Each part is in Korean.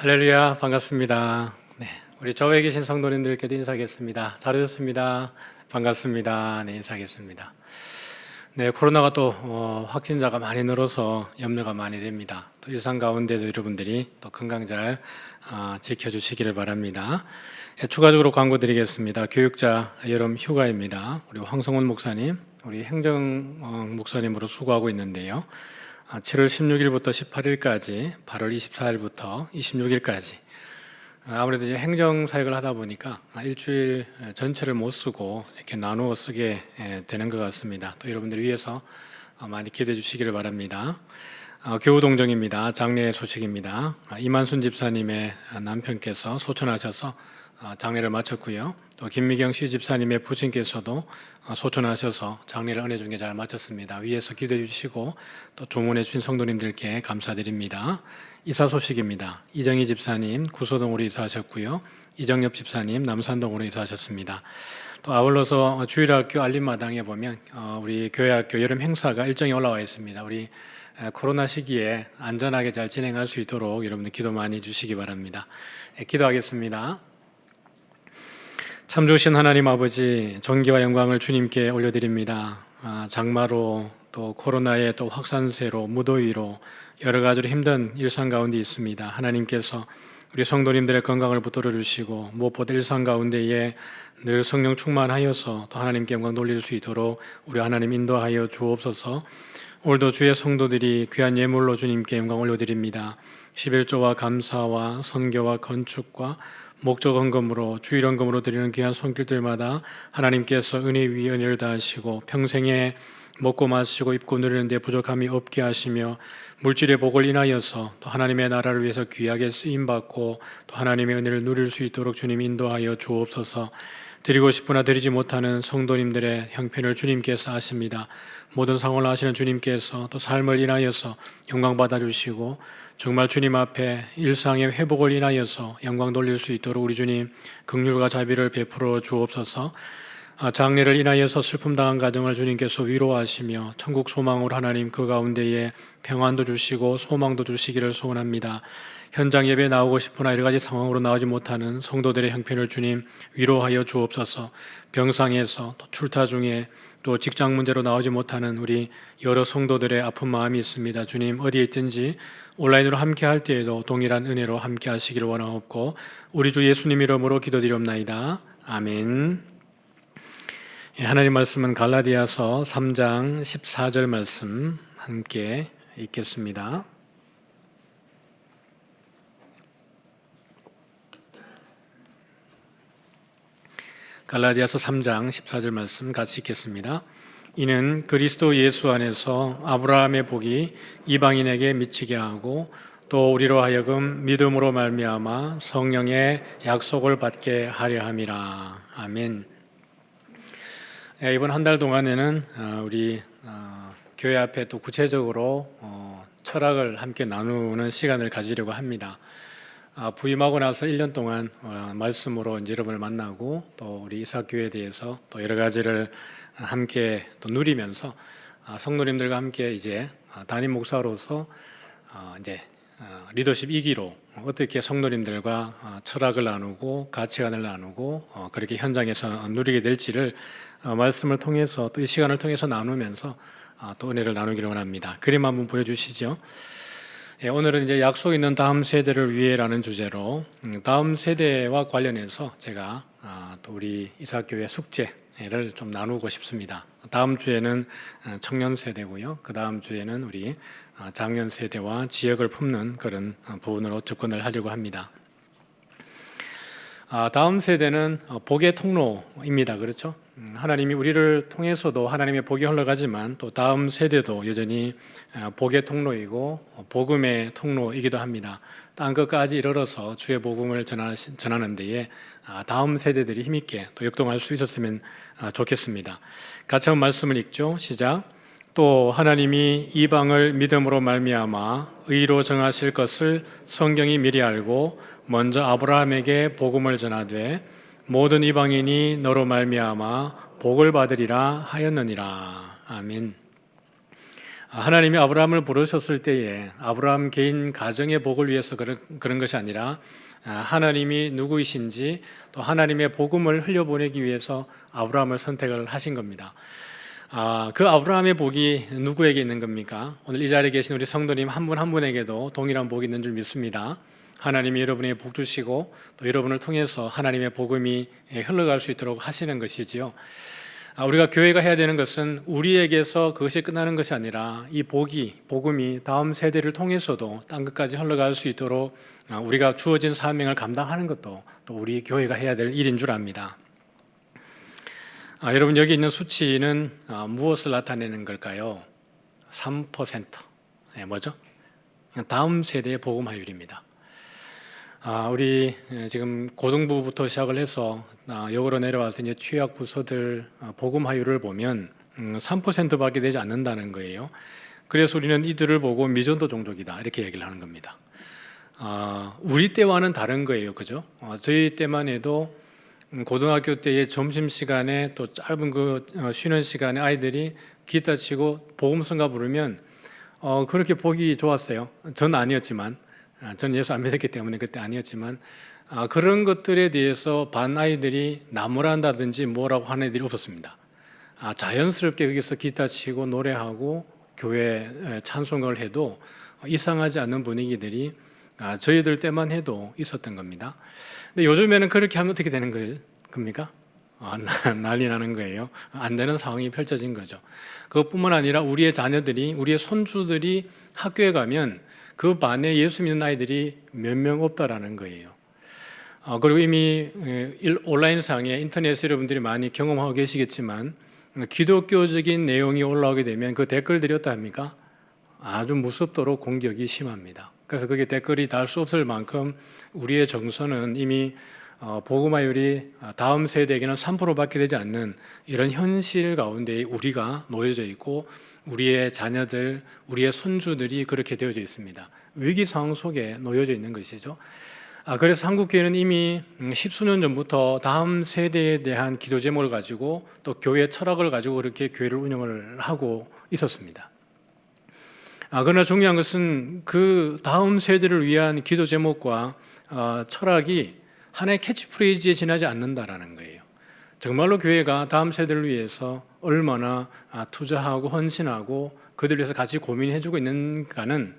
할렐루야, 반갑습니다. 네, 우리 저에 계신 성도님들께도 인사하겠습니다. 잘 오셨습니다. 반갑습니다. 네, 인사하겠습니다. 네, 코로나가 또 확진자가 많이 늘어서 염려가 많이 됩니다. 또 일상 가운데도 여러분들이 또 건강 잘 지켜주시기를 바랍니다. 네, 추가적으로 광고 드리겠습니다. 교육자 여름 휴가입니다. 우리 황성훈 목사님, 우리 행정 목사님으로 수고하고 있는데요. 7월 16일부터 18일까지, 8월 24일부터 26일까지 아무래도 이제 행정 사역을 하다 보니까 일주일 전체를 못 쓰고 이렇게 나누어 쓰게 되는 것 같습니다. 또 여러분들 위해서 많이 기도해 주시기를 바랍니다. 교우동정입니다. 장례 소식입니다. 이만순 집사님의 남편께서 소천하셔서 장례를 마쳤고요. 또 김미경 씨 집사님의 부친께서도 소천하셔서 장례를 은혜 중에 잘 마쳤습니다. 위에서 기도해 주시고 또 조문해 주신 성도님들께 감사드립니다. 이사 소식입니다. 이정희 집사님 구소동으로 이사하셨고요. 이정엽 집사님 남산동으로 이사하셨습니다. 또 아울러서 주일학교 알림마당에 보면 우리 교회학교 여름 행사가 일정이 올라와 있습니다. 우리 코로나 시기에 안전하게 잘 진행할 수 있도록 여러분들 기도 많이 해주시기 바랍니다. 기도하겠습니다. 참 좋으신 하나님 아버지, 존귀와 영광을 주님께 올려드립니다. 장마로 또 코로나의 또 확산세로 무더위로 여러 가지로 힘든 일상 가운데 있습니다. 하나님께서 우리 성도님들의 건강을 붙들어 주시고 무엇보다 일상 가운데에 늘 성령 충만하여서 또 하나님께 영광 돌릴 수 있도록 우리 하나님 인도하여 주옵소서. 오늘도 주의 성도들이 귀한 예물로 주님께 영광 올려드립니다. 11조와 감사와 선교와 건축과 목적 헌금으로 주일 헌금으로 드리는 귀한 손길들마다 하나님께서 은혜 위에 은혜를 다하시고 평생에 먹고 마시고 입고 누리는 데 부족함이 없게 하시며 물질의 복을 인하여서 또 하나님의 나라를 위해서 귀하게 쓰임받고 또 하나님의 은혜를 누릴 수 있도록 주님 인도하여 주옵소서. 드리고 싶으나 드리지 못하는 성도님들의 형편을 주님께서 아십니다. 모든 상황을 아시는 주님께서 또 삶을 인하여서 영광 받아주시고 정말 주님 앞에 일상의 회복을 인하여서 영광 돌릴 수 있도록 우리 주님 긍휼과 자비를 베풀어 주옵소서. 장례를 인하여서 슬픔 당한 가정을 주님께서 위로하시며 천국 소망으로 하나님 그 가운데에 평안도 주시고 소망도 주시기를 소원합니다. 현장 예배에 나오고 싶으나 여러 가지 상황으로 나오지 못하는 성도들의 형편을 주님 위로하여 주옵소서. 병상에서 또 출타 중에 또 직장 문제로 나오지 못하는 우리 여러 성도들의 아픈 마음이 있습니다. 주님 어디에 있든지 온라인으로 함께 할 때에도 동일한 은혜로 함께 하시기를 원하옵고 우리 주 예수님 이름으로 기도드리옵나이다. 아멘. 하나님 말씀은 갈라디아서 3장 14절 말씀 함께 읽겠습니다. 갈라디아서 3장 14절 말씀 같이 읽겠습니다. 이는 그리스도 예수 안에서 아브라함의 복이 이방인에게 미치게 하고 또 우리로 하여금 믿음으로 말미암아 성령의 약속을 받게 하려 함이라. 아멘. 이번 한 달 동안에는 우리 교회 앞에 또 구체적으로 철학을 함께 나누는 시간을 가지려고 합니다. 부임하고 나서 1년 동안 말씀으로 이제 여러분을 만나고 또 우리 이사교회에 대해서 또 여러 가지를 함께 또 누리면서 성도님들과 함께 이제 담임 목사로서 이제 리더십 2기로 어떻게 성도님들과 철학을 나누고 가치관을 나누고 그렇게 현장에서 누리게 될지를 말씀을 통해서 또 이 시간을 통해서 나누면서 또 은혜를 나누기를 원합니다. 그림 한번 보여주시죠. 오늘은 이제 약속 있는 다음 세대를 위해라는 주제로 다음 세대와 관련해서 제가 또 우리 이사교회 숙제를 좀 나누고 싶습니다. 다음 주에는 청년 세대고요. 그 다음 주에는 우리 장년 세대와 지역을 품는 그런 부분으로 접근을 하려고 합니다. 다음 세대는 복의 통로입니다. 그렇죠? 하나님이 우리를 통해서도 하나님의 복이 흘러가지만 또 다음 세대도 여전히 복의 통로이고 복음의 통로이기도 합니다. 땅 끝까지 이르러서 주의 복음을 전하는 데에 다음 세대들이 힘있게 또 역동할 수 있었으면 좋겠습니다. 같이 한번 말씀을 읽죠. 시작. 또 하나님이 이방을 믿음으로 말미암아 의로 정하실 것을 성경이 미리 알고 먼저 아브라함에게 복음을 전하되 모든 이방인이 너로 말미암아 복을 받으리라 하였느니라. 아멘. 하나님이 아브라함을 부르셨을 때에 아브라함 개인 가정의 복을 위해서 그런 것이 아니라 하나님이 누구이신지 또 하나님의 복음을 흘려보내기 위해서 아브라함을 선택을 하신 겁니다. 그 아브라함의 복이 누구에게 있는 겁니까? 오늘 이 자리에 계신 우리 성도님 한 분 한 분에게도 동일한 복이 있는 줄 믿습니다. 하나님이 여러분에게 복 주시고 또 여러분을 통해서 하나님의 복음이 흘러갈 수 있도록 하시는 것이지요. 우리가 교회가 해야 되는 것은 우리에게서 그것이 끝나는 것이 아니라 이 복음이 다음 세대를 통해서도 땅 끝까지 흘러갈 수 있도록 우리가 주어진 사명을 감당하는 것도 또 우리 교회가 해야 될 일인 줄 압니다. 여러분 여기 있는 수치는 무엇을 나타내는 걸까요? 3%. 뭐죠? 다음 세대의 복음화율입니다. 우리 지금 고등부부터 시작을 해서 역으로 내려와서 이제 취약 부서들 복음화율을 보면 3%밖에 되지 않는다는 거예요. 그래서 우리는 이들을 보고 미전도 종족이다 이렇게 얘기를 하는 겁니다. 우리 때와는 다른 거예요, 그죠? 저희 때만 해도 고등학교 때의 점심 시간에 또 짧은 그 쉬는 시간에 아이들이 기타 치고 복음성가 부르면 그렇게 보기 좋았어요. 전 아니었지만. 전 예수 안 믿었기 때문에 그때 아니었지만 그런 것들에 대해서 반 아이들이 나무란다든지 뭐라고 하는 애들이 없었습니다. 자연스럽게 여기서 기타 치고 노래하고 교회 찬송을 해도 이상하지 않는 분위기들이 저희들 때만 해도 있었던 겁니다. 근데 요즘에는 그렇게 하면 어떻게 되는 겁니까? 난리 나는 거예요. 안 되는 상황이 펼쳐진 거죠. 그것뿐만 아니라 우리의 자녀들이, 우리의 손주들이 학교에 가면 그 반에 예수 믿는 아이들이 몇 명 없다라는 거예요. 그리고 이미 온라인상에 인터넷에 여러분들이 많이 경험하고 계시겠지만 기독교적인 내용이 올라오게 되면 그 댓글들이 어떠합니까? 아주 무섭도록 공격이 심합니다. 그래서 그게 댓글이 달 수 없을 만큼 우리의 정서는 이미 복음화율이 다음 세대에게는 3%밖에 되지 않는 이런 현실 가운데 우리가 놓여져 있고 우리의 자녀들, 우리의 손주들이 그렇게 되어져 있습니다. 위기 상황 속에 놓여져 있는 것이죠. 그래서 한국교회는 이미 십수년 전부터 다음 세대에 대한 기도 제목을 가지고 또 교회 철학을 가지고 그렇게 교회를 운영을 하고 있었습니다. 그러나 중요한 것은 그 다음 세대를 위한 기도 제목과 철학이 하나의 캐치프레이즈에 지나지 않는다라는 거예요. 정말로 교회가 다음 세대를 위해서 얼마나 투자하고 헌신하고 그들 위해서 같이 고민해주고 있는가는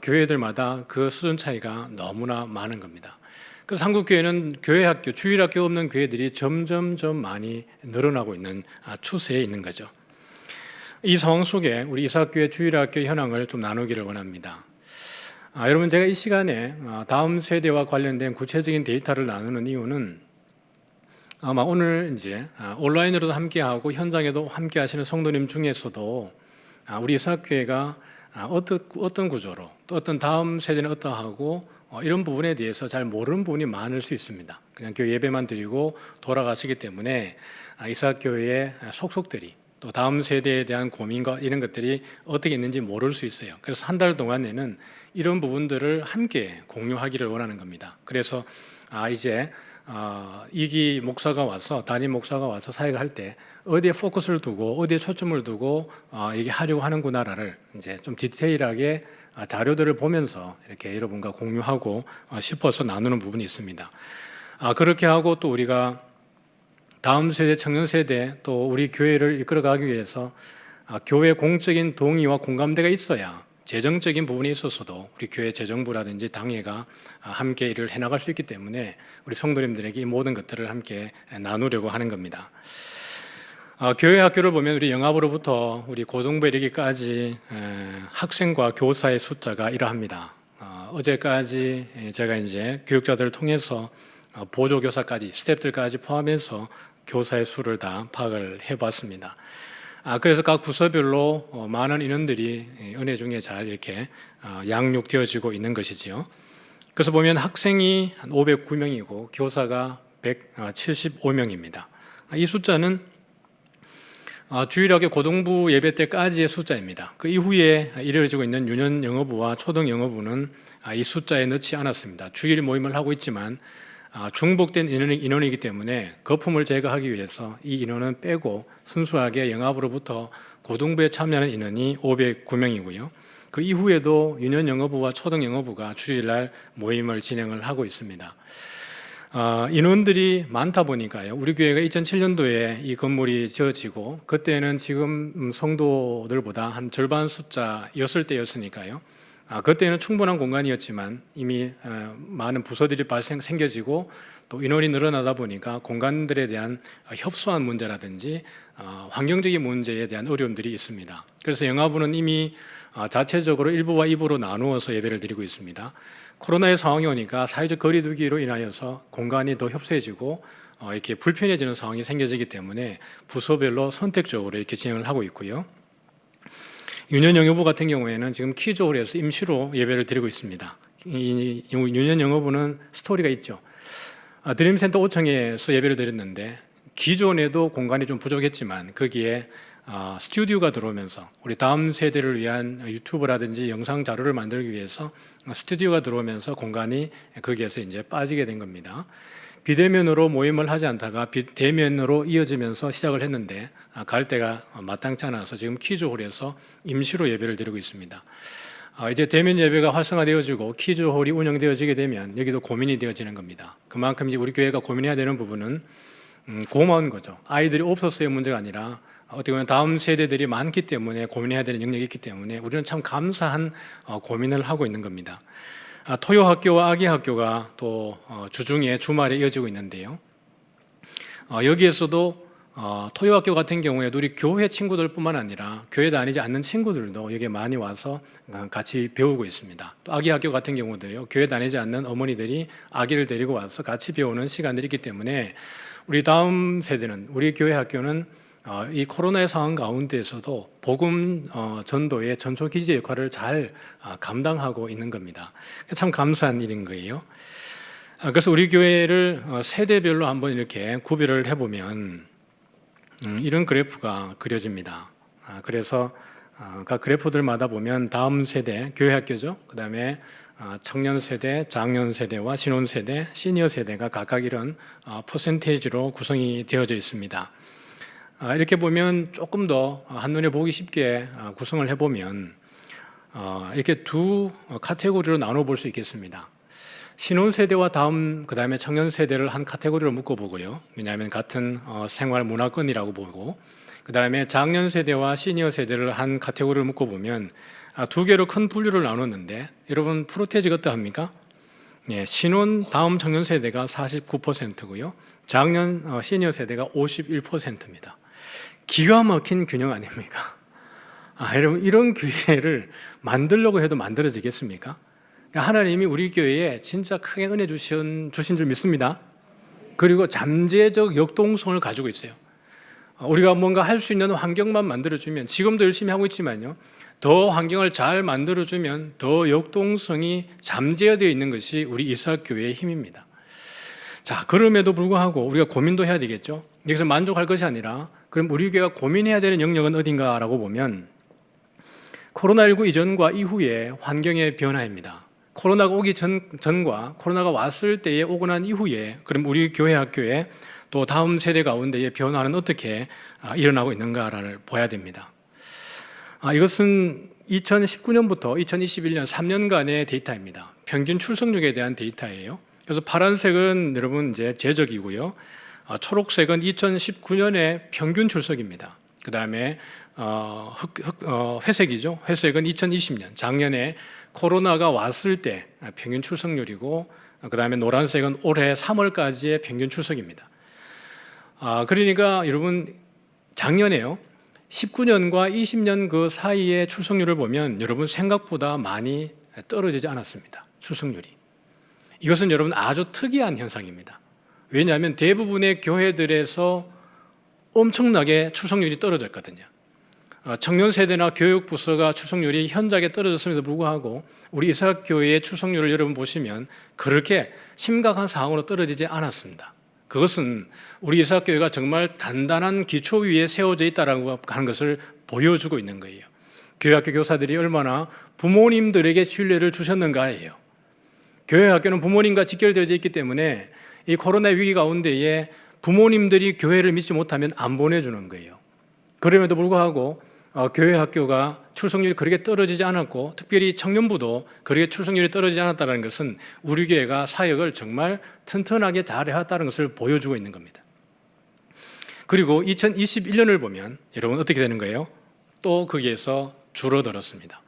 교회들마다 그 수준 차이가 너무나 많은 겁니다. 그래서 한국교회는 교회학교, 주일학교 없는 교회들이 점점 많이 늘어나고 있는 추세에 있는 거죠. 이 상황 속에 우리 이사학교의 주일학교 현황을 좀 나누기를 원합니다. 여러분 제가 이 시간에 다음 세대와 관련된 구체적인 데이터를 나누는 이유는 아마 오늘 이제 온라인으로도 함께하고 현장에도 함께하시는 성도님 중에서도 우리 이사학교회가 어떤 구조로 또 어떤 다음 세대는 어떠하고 이런 부분에 대해서 잘 모르는 부분이 많을 수 있습니다. 그냥 교회 예배만 드리고 돌아가시기 때문에 이사학교회의 속속들이 또 다음 세대에 대한 고민과 이런 것들이 어떻게 있는지 모를 수 있어요. 그래서 한 달 동안에는 이런 부분들을 함께 공유하기를 원하는 겁니다. 그래서 이제 이기 목사가 와서 담임 목사가 와서 사역할 때 어디에 포커스를 두고 어디에 초점을 두고 이게 하려고 하는구나를 이제 좀 디테일하게 자료들을 보면서 이렇게 여러분과 공유하고 싶어서 나누는 부분이 있습니다. 그렇게 하고 또 우리가 다음 세대, 청년 세대 또 우리 교회를 이끌어가기 위해서 교회 공적인 동의와 공감대가 있어야 재정적인 부분에 있어서도 우리 교회 재정부라든지 당회가 함께 일을 해나갈 수 있기 때문에 우리 성도님들에게 이 모든 것들을 함께 나누려고 하는 겁니다. 교회 학교를 보면 우리 영합으로부터 우리 고등부에 이르기까지 학생과 교사의 숫자가 이러합니다. 어제까지 제가 이제 교육자들을 통해서 보조교사까지 스태프들까지 포함해서 교사의 수를 다 파악을 해봤습니다. 그래서 각 부서별로 많은 인원들이 은혜 중에 잘 이렇게 양육되어지고 있는 것이지요. 그래서 보면 학생이 한 509명이고 교사가 175명입니다. 이 숫자는 주일학교 고등부 예배 때까지의 숫자입니다. 그 이후에 이루어지고 있는 유년 영어부와 초등 영어부는 이 숫자에 넣지 않았습니다. 주일 모임을 하고 있지만 중복된 인원이기 때문에 거품을 제거하기 위해서 이 인원은 빼고 순수하게 영합으로부터 고등부에 참여하는 인원이 509명이고요. 그 이후에도 유년 영어부와 초등 영어부가 주일날 모임을 진행을 하고 있습니다. 인원들이 많다 보니까요. 우리 교회가 2007년도에 이 건물이 지어지고 그때는 지금 성도들보다 한 절반 숫자였을 때였으니까요. 그때는 충분한 공간이었지만 이미 많은 부서들이 생겨지고 또 인원이 늘어나다 보니까 공간들에 대한 협소한 문제라든지 환경적인 문제에 대한 어려움들이 있습니다. 그래서 영화부는 이미 자체적으로 1부와 2부로 나누어서 예배를 드리고 있습니다. 코로나의 상황이 오니까 사회적 거리 두기로 인하여서 공간이 더 협소해지고 이렇게 불편해지는 상황이 생겨지기 때문에 부서별로 선택적으로 이렇게 진행을 하고 있고요. 유년영어부 같은 경우에는 지금 키조홀에서 임시로 예배를 드리고 있습니다. 이 유년영어부는 스토리가 있죠. 드림센터 5층에서 예배를 드렸는데 기존에도 공간이 좀 부족했지만 거기에 스튜디오가 들어오면서 우리 다음 세대를 위한 유튜브라든지 영상 자료를 만들기 위해서 스튜디오가 들어오면서 공간이 거기에서 이제 빠지게 된 겁니다. 비대면으로 모임을 하지 않다가 대면으로 이어지면서 시작을 했는데 갈 때가 마땅치 않아서 지금 키즈홀에서 임시로 예배를 드리고 있습니다. 이제 대면 예배가 활성화되어지고 키즈홀이 운영되어지게 되면 여기도 고민이 되어지는 겁니다. 그만큼 이제 우리 교회가 고민해야 되는 부분은 고마운 거죠. 아이들이 없었어의 문제가 아니라 어떻게 보면 다음 세대들이 많기 때문에 고민해야 되는 영역이 있기 때문에 우리는 참 감사한 고민을 하고 있는 겁니다. 토요학교와 아기학교가 또 주중에 주말에 이어지고 있는데요. 여기에서도 토요학교 같은 경우에도 우리 교회 친구들뿐만 아니라 교회 다니지 않는 친구들도 여기에 많이 와서 같이 배우고 있습니다. 또 아기학교 같은 경우도요. 교회 다니지 않는 어머니들이 아기를 데리고 와서 같이 배우는 시간들이 있기 때문에 우리 다음 세대는 우리 교회 학교는 이 코로나의 상황 가운데에서도 복음 전도의 전초 기지 역할을 잘 감당하고 있는 겁니다. 참 감사한 일인 거예요. 그래서 우리 교회를 세대별로 한번 이렇게 구별을 해보면 이런 그래프가 그려집니다. 그래서 각 그래프들마다 보면 다음 세대 교회 학교죠. 그 다음에 청년 세대, 장년 세대와 신혼 세대, 시니어 세대가 각각 이런 퍼센테이지로 구성이 되어져 있습니다. 이렇게 보면 조금 더 한눈에 보기 쉽게 구성을 해보면 이렇게 두 카테고리로 나눠볼 수 있겠습니다. 신혼 세대와 그 다음에 청년 세대를 한 카테고리로 묶어보고요. 왜냐하면 같은 생활 문화권이라고 보고, 그 다음에 장년 세대와 시니어 세대를 한 카테고리로 묶어보면 두 개로 큰 분류를 나눴는데, 여러분 프로테이지가 어떠합니까? 예, 신혼 다음 청년 세대가 49%고요. 장년 시니어 세대가 51%입니다. 기가 막힌 균형 아닙니까? 여러분 이런 교회를 만들려고 해도 만들어지겠습니까? 하나님이 우리 교회에 진짜 크게 은혜 주신 줄 믿습니다. 그리고 잠재적 역동성을 가지고 있어요. 우리가 뭔가 할 수 있는 환경만 만들어주면, 지금도 열심히 하고 있지만요, 더 환경을 잘 만들어주면 더 역동성이 잠재되어 있는 것이 우리 이사학교회의 힘입니다. 자, 그럼에도 불구하고 우리가 고민도 해야 되겠죠. 여기서 만족할 것이 아니라 그럼 우리 교회가 고민해야 되는 영역은 어딘가라고 보면 코로나19 이전과 이후의 환경의 변화입니다. 코로나가 오기 전과 코로나가 왔을 때에 오고 난 이후에 그럼 우리 교회 학교에 또 다음 세대 가운데의 변화는 어떻게 일어나고 있는가를 봐야 됩니다. 이것은 2019년부터 2021년 3년간의 데이터입니다. 평균 출석률에 대한 데이터예요. 그래서 파란색은 여러분 이제 제적이고요. 초록색은 2019년의 평균 출석입니다. 그 다음에 회색이죠. 회색은 2020년 작년에 코로나가 왔을 때 평균 출석률이고, 그 다음에 노란색은 올해 3월까지의 평균 출석입니다. 그러니까 여러분 작년에요. 19년과 20년 그 사이의 출석률을 보면 여러분 생각보다 많이 떨어지지 않았습니다. 출석률이. 이것은 여러분 아주 특이한 현상입니다. 왜냐하면 대부분의 교회들에서 엄청나게 출석률이 떨어졌거든요. 청년 세대나 교육부서가 출석률이 현저하게 떨어졌음에도 불구하고 우리 이사학교의 출석률을 여러분 보시면 그렇게 심각한 상황으로 떨어지지 않았습니다. 그것은 우리 이사학교회가 정말 단단한 기초 위에 세워져 있다라고 하는 것을 보여주고 있는 거예요. 교회학교 교사들이 얼마나 부모님들에게 신뢰를 주셨는가예요. 교회학교는 부모님과 직결되어져 있기 때문에 이 코로나 위기 가운데에 부모님들이 교회를 믿지 못하면 안 보내주는 거예요. 그럼에도 불구하고 교회 학교가 출석률이 그렇게 떨어지지 않았고, 특별히 청년부도 그렇게 출석률이 떨어지지 않았다는 것은 우리 교회가 사역을 정말 튼튼하게 잘 해왔다는 것을 보여주고 있는 겁니다. 그리고 2021년을 보면 여러분 어떻게 되는 거예요? 또 거기에서 줄어들었습니다.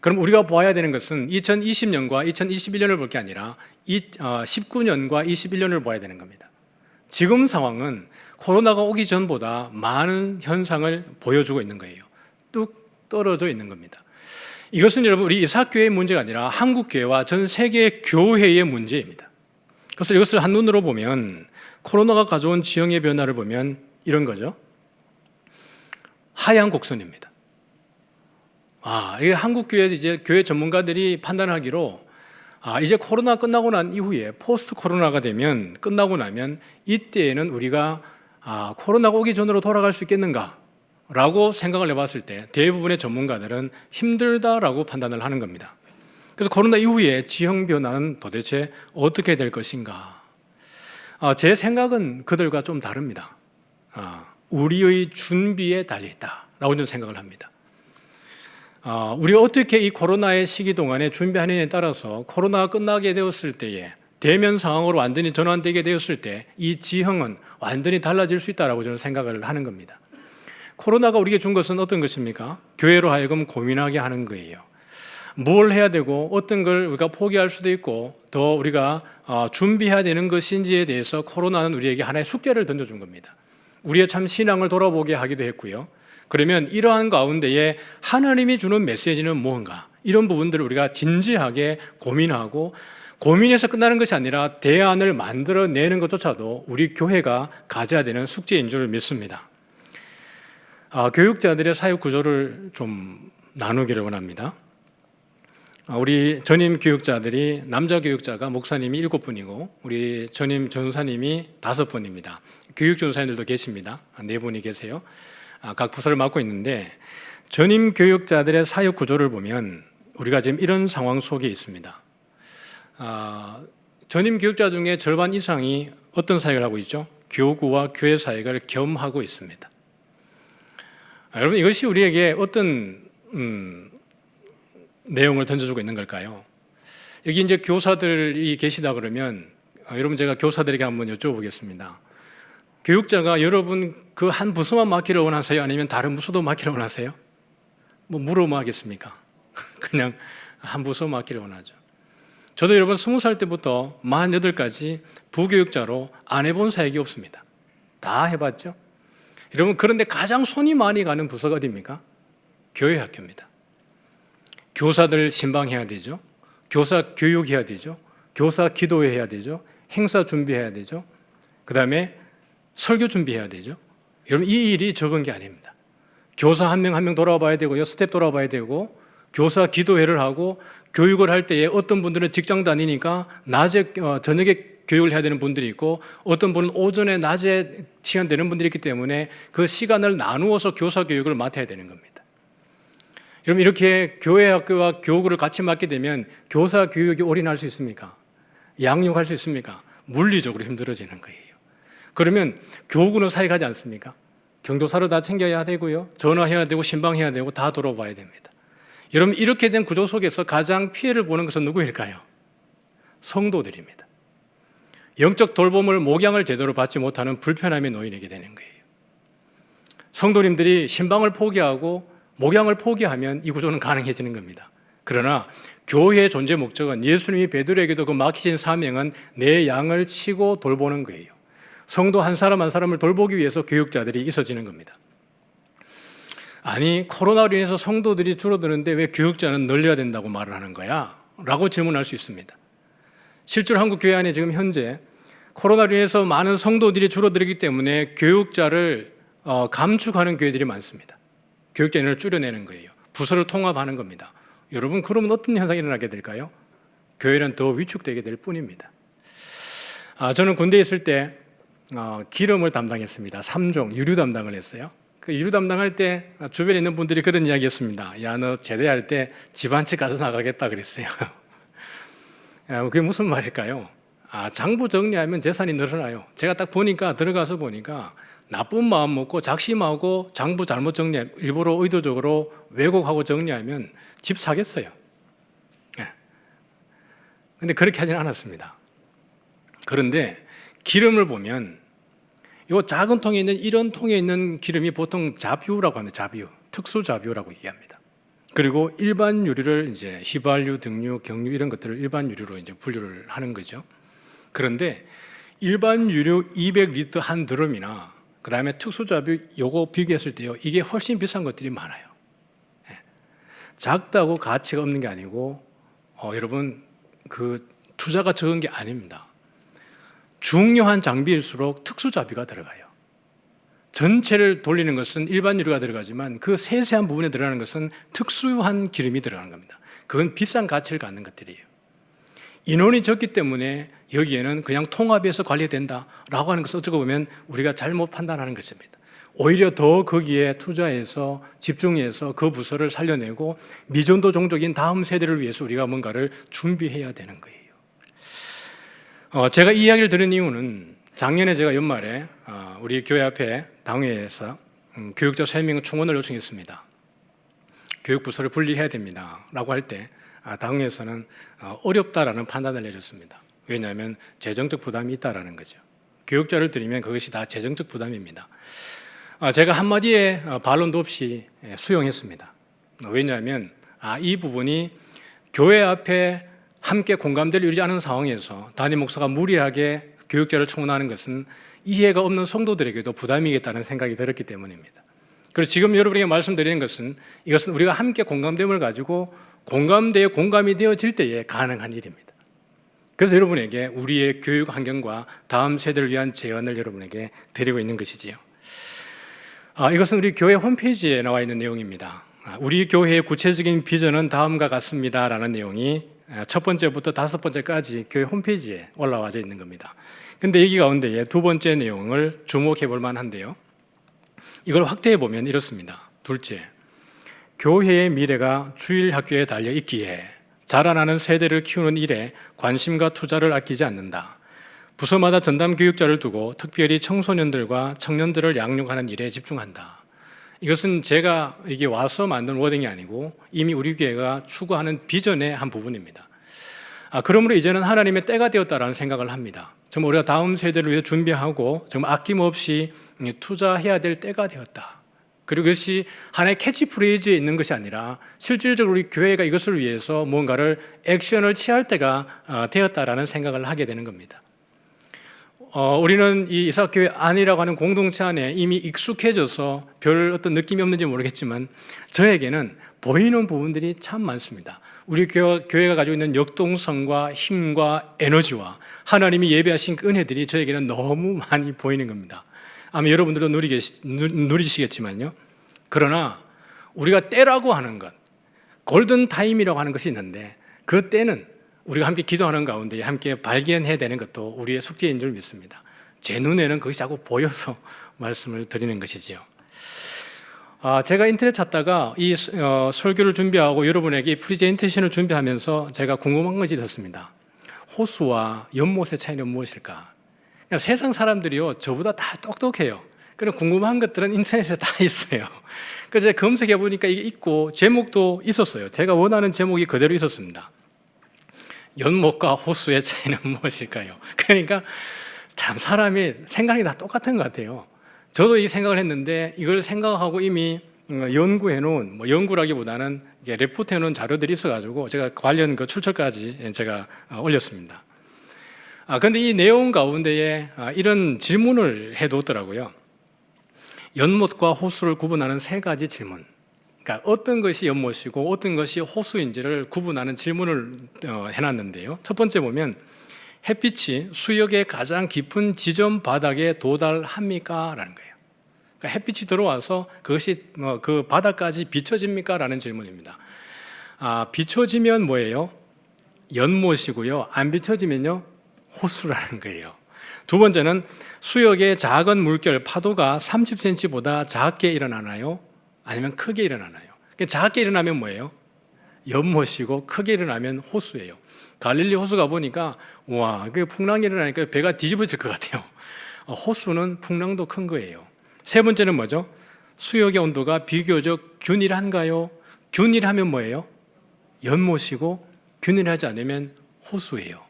그럼 우리가 봐야 되는 것은 2020년과 2021년을 볼 게 아니라 19년과 21년을 봐야 되는 겁니다. 지금 상황은 코로나가 오기 전보다 많은 현상을 보여주고 있는 거예요. 뚝 떨어져 있는 겁니다. 이것은 여러분 우리 이삭교회의 문제가 아니라 한국교회와 전 세계 교회의 문제입니다. 그래서 이것을 한눈으로 보면 코로나가 가져온 지형의 변화를 보면 이런 거죠. 하얀 곡선입니다. 이게 한국교회 이제 교회 전문가들이 판단하기로 이제 코로나 끝나고 난 이후에 포스트 코로나가 되면 끝나고 나면 이때에는 우리가 코로나가 오기 전으로 돌아갈 수 있겠는가? 라고 생각을 해봤을 때 대부분의 전문가들은 힘들다라고 판단을 하는 겁니다. 그래서 코로나 이후에 지형 변화는 도대체 어떻게 될 것인가? 제 생각은 그들과 좀 다릅니다. 우리의 준비에 달려있다라고 저는 생각을 합니다. 우리가 어떻게 이 코로나의 시기 동안에 준비하느냐에 따라서 코로나가 끝나게 되었을 때에 대면 상황으로 완전히 전환되게 되었을 때 이 지형은 완전히 달라질 수 있다라고 저는 생각을 하는 겁니다. 코로나가 우리에게 준 것은 어떤 것입니까? 교회로 하여금 고민하게 하는 거예요. 뭘 해야 되고 어떤 걸 우리가 포기할 수도 있고 더 우리가 준비해야 되는 것인지에 대해서 코로나는 우리에게 하나의 숙제를 던져준 겁니다. 우리의 참 신앙을 돌아보게 하기도 했고요. 그러면 이러한 가운데에 하나님이 주는 메시지는 무언가, 이런 부분들을 우리가 진지하게 고민하고, 고민해서 끝나는 것이 아니라 대안을 만들어내는 것조차도 우리 교회가 가져야 되는 숙제인 줄 믿습니다. 교육자들의 사역 구조를 좀 나누기를 원합니다. 우리 전임 교육자들이, 남자 교육자가 목사님이 7분이고 우리 전임 전사님이 5분입니다. 교육 전사님들도 계십니다. 4분이 계세요. 각 부서를 맡고 있는데, 전임 교육자들의 사역 구조를 보면 우리가 지금 이런 상황 속에 있습니다. 전임 교육자 중에 절반 이상이 어떤 사역을 하고 있죠? 교구와 교회 사역을 겸하고 있습니다. 여러분, 이것이 우리에게 어떤 내용을 던져주고 있는 걸까요? 여기 이제 교사들이 계시다 그러면 여러분, 제가 교사들에게 한번 여쭤보겠습니다. 교육자가 여러분 그 한 부서만 맡기를 원하세요? 아니면 다른 부서도 맡기를 원하세요? 물어뭐 하겠습니까? 그냥 한 부서 맡기를 원하죠. 저도 여러분 20살 때부터 48까지 부교육자로 안 해본 사역이 없습니다. 다 해봤죠. 여러분, 그런데 가장 손이 많이 가는 부서가 어디입니까? 교회 학교입니다. 교사들 신방해야 되죠. 교사 교육해야 되죠. 교사 기도해야 되죠. 행사 준비해야 되죠. 그 다음에 설교 준비해야 되죠. 여러분, 이 일이 적은 게 아닙니다. 교사 한 명 한 명 돌아봐야 되고요. 스텝 돌아봐야 되고, 교사 기도회를 하고, 교육을 할 때에 어떤 분들은 직장 다니니까 낮에 저녁에 교육을 해야 되는 분들이 있고, 어떤 분은 오전에 낮에 시간 되는 분들이 있기 때문에 그 시간을 나누어서 교사 교육을 맡아야 되는 겁니다. 여러분, 이렇게 교회 학교와 교구를 같이 맡게 되면 교사 교육이 올인할 수 있습니까? 양육할 수 있습니까? 물리적으로 힘들어지는 거예요. 그러면 교구는 사역하지 않습니까? 경조사를 다 챙겨야 되고요, 전화해야 되고 신방해야 되고 다 돌아봐야 됩니다. 여러분, 이렇게 된 구조 속에서 가장 피해를 보는 것은 누구일까요? 성도들입니다. 영적 돌봄을, 목양을 제대로 받지 못하는 불편함에 놓이게 되는 거예요. 성도님들이 신방을 포기하고 목양을 포기하면 이 구조는 가능해지는 겁니다. 그러나 교회의 존재 목적은, 예수님이 베드로에게도 그 맡기신 사명은 내 양을 치고 돌보는 거예요. 성도 한 사람 한 사람을 돌보기 위해서 교육자들이 있어지는 겁니다. 아니, 코로나로 인해서 성도들이 줄어드는데 왜 교육자는 늘려야 된다고 말을 하는 거야? 라고 질문할 수 있습니다. 실제로 한국 교회 안에 지금 현재 코로나로 인해서 많은 성도들이 줄어들기 때문에 교육자를 감축하는 교회들이 많습니다. 교육자 인원을 줄여내는 거예요. 부서를 통합하는 겁니다. 여러분, 그러면 어떤 현상이 일어나게 될까요? 교회는 더 위축되게 될 뿐입니다. 저는 군대에 있을 때 기름을 담당했습니다. 3종 유류 담당을 했어요. 그 유류 담당할 때 주변에 있는 분들이 그런 이야기했습니다. 야, 너 제대할 때 집 한 채 가져 나가겠다 그랬어요. 그게 무슨 말일까요? 장부 정리하면 재산이 늘어나요. 제가 딱 보니까 들어가서 보니까 나쁜 마음 먹고 작심하고 장부 잘못 정리, 일부러 의도적으로 왜곡하고 정리하면 집 사겠어요. 근데 그렇게 하진 않았습니다. 그런데 기름을 보면 이 작은 통에 있는 이런 통에 있는 기름이 보통 자뷰라고 합니다. 자뷰, 특수 자뷰라고 얘기합니다. 그리고 일반 유류를 이제 휘발유, 등유, 경유 이런 것들을 일반 유류로 이제 분류를 하는 거죠. 그런데 일반 유류 200리터 한 드럼이나 그다음에 특수 자뷰 요거 비교했을 때요, 이게 훨씬 비싼 것들이 많아요. 작다고 가치가 없는 게 아니고 여러분 그 투자가 적은 게 아닙니다. 중요한 장비일수록 특수 자비가 들어가요. 전체를 돌리는 것은 일반 유류가 들어가지만 그 세세한 부분에 들어가는 것은 특수한 기름이 들어가는 겁니다. 그건 비싼 가치를 갖는 것들이에요. 인원이 적기 때문에 여기에는 그냥 통합해서 관리된다라고 하는 것을 어떻게 보면 우리가 잘못 판단하는 것입니다. 오히려 더 거기에 투자해서 집중해서 그 부서를 살려내고 미전도 종족인 다음 세대를 위해서 우리가 뭔가를 준비해야 되는 거예요. 제가 이 이야기를 들은 이유는 작년에 제가 연말에 우리 교회 앞에 당회에서 교육자 3명 충원을 요청했습니다. 교육부서를 분리해야 됩니다 라고 할 때 당회에서는 어렵다라는 판단을 내렸습니다. 왜냐하면 재정적 부담이 있다라는 거죠. 교육자를 들이면 그것이 다 재정적 부담입니다. 제가 한마디의 반론도 없이 수용했습니다. 왜냐하면 이 부분이 교회 앞에 함께 공감대를 이루지 않은 상황에서 담임 목사가 무리하게 교육자를 충원하는 것은 이해가 없는 성도들에게도 부담이겠다는 생각이 들었기 때문입니다. 그리고 지금 여러분에게 말씀드리는 것은 이것은 우리가 함께 공감됨을 가지고 공감대에 공감이 되어질 때에 가능한 일입니다. 그래서 여러분에게 우리의 교육 환경과 다음 세대를 위한 제안을 여러분에게 드리고 있는 것이지요. 이것은 우리 교회 홈페이지에 나와 있는 내용입니다. 우리 교회의 구체적인 비전은 다음과 같습니다 라는 내용이 첫 번째부터 다섯 번째까지 교회 홈페이지에 올라와져 있는 겁니다. 근데 여기 가운데에 두 번째 내용을 주목해 볼 만한데요, 이걸 확대해 보면 이렇습니다. 둘째, 교회의 미래가 주일학교에 달려 있기에 자라나는 세대를 키우는 일에 관심과 투자를 아끼지 않는다. 부서마다 전담 교육자를 두고 특별히 청소년들과 청년들을 양육하는 일에 집중한다. 이것은 제가 이게 와서 만든 워딩이 아니고 이미 우리 교회가 추구하는 비전의 한 부분입니다. 그러므로 이제는 하나님의 때가 되었다라는 생각을 합니다. 정말 우리가 다음 세대를 위해 준비하고 정말 아낌없이 투자해야 될 때가 되었다. 그리고 이것이 하나의 캐치프레이즈에 있는 것이 아니라 실질적으로 우리 교회가 이것을 위해서 무언가를 액션을 취할 때가 되었다라는 생각을 하게 되는 겁니다. 우리는 이 이삭교회 안이라고 하는 공동체 안에 이미 익숙해져서 별 어떤 느낌이 없는지 모르겠지만 저에게는 보이는 부분들이 참 많습니다. 우리 교회가 가지고 있는 역동성과 힘과 에너지와 하나님이 예배하신 그 은혜들이 저에게는 너무 많이 보이는 겁니다. 아마 여러분들도 누리시겠지만요. 그러나 우리가 때라고 하는 것, 골든타임이라고 하는 것이 있는데 그 때는 우리가 함께 기도하는 가운데 함께 발견해야 되는 것도 우리의 숙제인 줄 믿습니다. 제 눈에는 그것이 자꾸 보여서 말씀을 드리는 것이지요. 제가 인터넷 찾다가 이 설교를 준비하고 여러분에게 프리젠테이션을 준비하면서 제가 궁금한 것이 있었습니다. 호수와 연못의 차이는 무엇일까? 그러니까 세상 사람들이요, 저보다 다 똑똑해요. 그런 궁금한 것들은 인터넷에 다 있어요. 그래서 제가 검색해 보니까 이게 있고 제목도 있었어요. 제가 원하는 제목이 그대로 있었습니다. 연못과 호수의 차이는 무엇일까요? 그러니까 참 사람이 생각이 다 똑같은 것 같아요. 저도 이 생각을 했는데 이걸 생각하고 이미 연구해 놓은, 연구라기보다는 레포트해 놓은 자료들이 있어가지고 제가 관련 그 출처까지 제가 올렸습니다. 그런데 이 내용 가운데에 이런 질문을 해뒀더라고요. 연못과 호수를 구분하는 세 가지 질문. 그러니까 어떤 것이 연못이고 어떤 것이 호수인지를 구분하는 질문을 해놨는데요. 첫 번째 보면 햇빛이 수역의 가장 깊은 지점 바닥에 도달합니까? 라는 거예요. 그러니까 햇빛이 들어와서 그것이 그 바닥까지 비춰집니까? 라는 질문입니다. 비춰지면 뭐예요? 연못이고요. 안 비춰지면요? 호수라는 거예요. 두 번째는 수역의 작은 물결, 파도가 30cm보다 작게 일어나나요? 아니면 크게 일어나나요? 작게 일어나면 뭐예요? 연못이고 크게 일어나면 호수예요. 갈릴리 호수 가보니까 와, 그 풍랑이 일어나니까 배가 뒤집어질 것 같아요. 호수는 풍랑도 큰 거예요. 세 번째는 뭐죠? 수역의 온도가 비교적 균일한가요? 균일하면 뭐예요? 연못이고 균일하지 않으면 호수예요.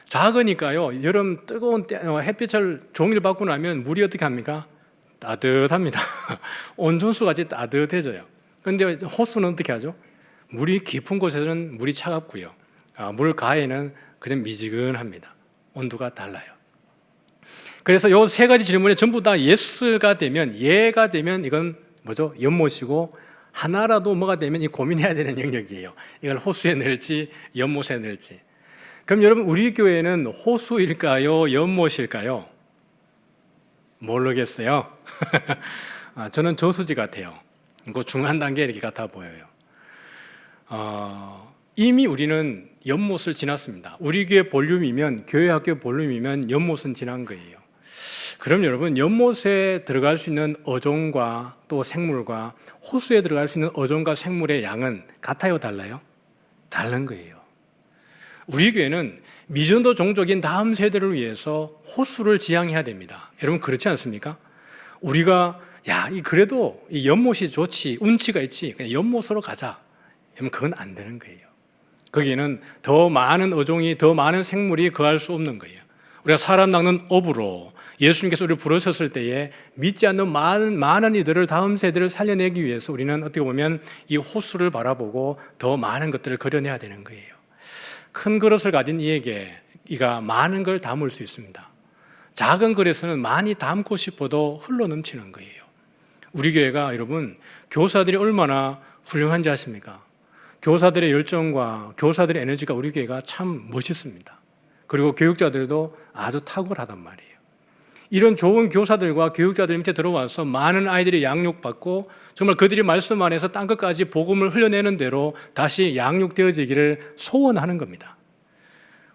작으니까요, 여름 뜨거운 햇빛을 종일 받고 나면 물이 어떻게 합니까? 따뜻합니다. 온천수같이 따뜻해져요. 그런데 호수는 어떻게 하죠? 물이 깊은 곳에서는 물이 차갑고요. 물 가에는 그냥 미지근합니다. 온도가 달라요. 그래서 이 세 가지 질문에 전부 다 예스가 되면, 예가 되면 이건 뭐죠? 연못이고, 하나라도 뭐가 되면 이 고민해야 되는 영역이에요. 이걸 호수에 넣을지 연못에 넣을지. 그럼 여러분, 우리 교회는 호수일까요? 연못일까요? 모르겠어요. 저는 저수지 같아요. 그 중간 단계 이렇게 같아 보여요. 이미 우리는 연못을 지났습니다. 우리 교회 볼륨이면, 교회 학교 볼륨이면 연못은 지난 거예요. 그럼 여러분, 연못에 들어갈 수 있는 어종과 또 생물과 호수에 들어갈 수 있는 어종과 생물의 양은 같아요, 달라요? 다른 거예요. 우리 교회는 미전도 종족인 다음 세대를 위해서 호수를 지향해야 됩니다. 여러분, 그렇지 않습니까? 우리가 그래도 이 연못이 좋지, 운치가 있지, 그냥 연못으로 가자. 그러면 그건 안 되는 거예요. 거기에는 더 많은 어종이, 더 많은 생물이 거할 수 없는 거예요. 우리가 사람 낚는 업으로 예수님께서 우리를 부르셨을 때에 믿지 않는 많은 이들을, 다음 세대를 살려내기 위해서 우리는 어떻게 보면 이 호수를 바라보고 더 많은 것들을 그려내야 되는 거예요. 큰 그릇을 가진 이가 많은 걸 담을 수 있습니다. 작은 그릇에는 많이 담고 싶어도 흘러 넘치는 거예요. 우리 교회가 여러분, 교사들이 얼마나 훌륭한지 아십니까? 교사들의 열정과 교사들의 에너지가 우리 교회가 참 멋있습니다. 그리고 교육자들도 아주 탁월하단 말이에요. 이런 좋은 교사들과 교육자들 밑에 들어와서 많은 아이들이 양육받고 정말 그들이 말씀 안에서 땅끝까지 복음을 흘려내는 대로 다시 양육되어지기를 소원하는 겁니다.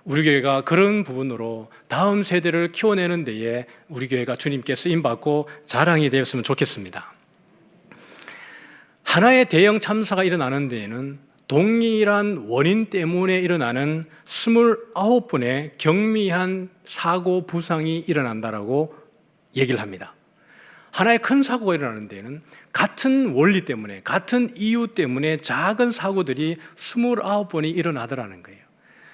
우리 교회가 그런 부분으로 다음 세대를 키워내는 데에 우리 교회가 주님께 쓰임받고 자랑이 되었으면 좋겠습니다. 하나의 대형 참사가 일어나는 데에는 동일한 원인 때문에 일어나는 29번의 경미한 사고 부상이 일어난다라고 얘기를 합니다. 하나의 큰 사고가 일어나는 데에는 같은 원리 때문에, 같은 이유 때문에 작은 사고들이 29번이 일어나더라는 거예요.